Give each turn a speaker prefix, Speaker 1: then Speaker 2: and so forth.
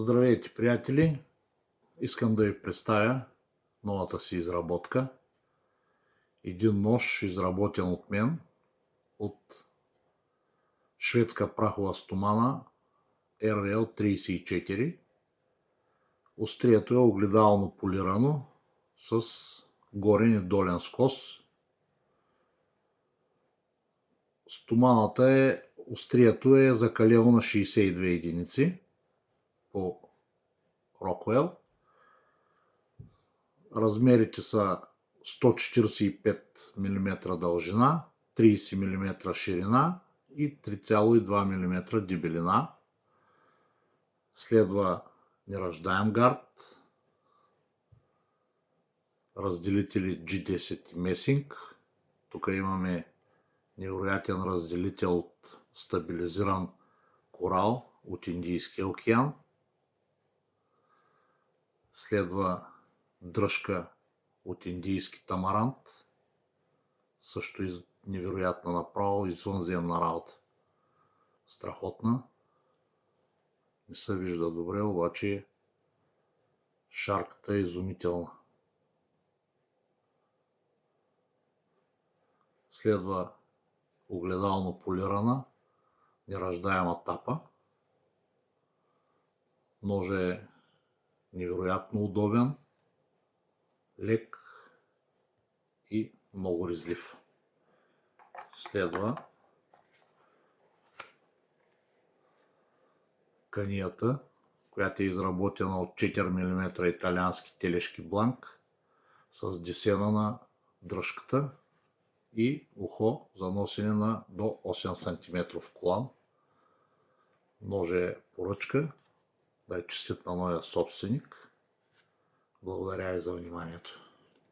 Speaker 1: Здравейте, приятели! Искам да ви представя новата си изработка. Един нож, изработен от мен, от шведска прахова стомана RL34. Острието е огледално полирано с горен и долен скос. Острието е закалено на 62 единици по Rockwell. Размерите са 145 мм дължина, 30 мм ширина и 3,2 мм дебелина. Следва неръждаем гард, разделители G10 и месинг. Тук имаме невероятен разделител от стабилизиран корал от Индийския океан. Следва дръжка от индийски тамарант. Също невероятна направо, извънземна работа. Страхотна. Не се вижда добре, обаче шарката е изумителна. Следва огледално полирана неръждаема тапа. Ножът е невероятно удобен, лек и много резлив. Следва канията, която е изработена от 4 мм италиански телешки бланк с десена на дръжката и ухо за носене на до 8 см колан. Ножът е поръчка. Да е честит на новия собственик. Благодаря ви за вниманието.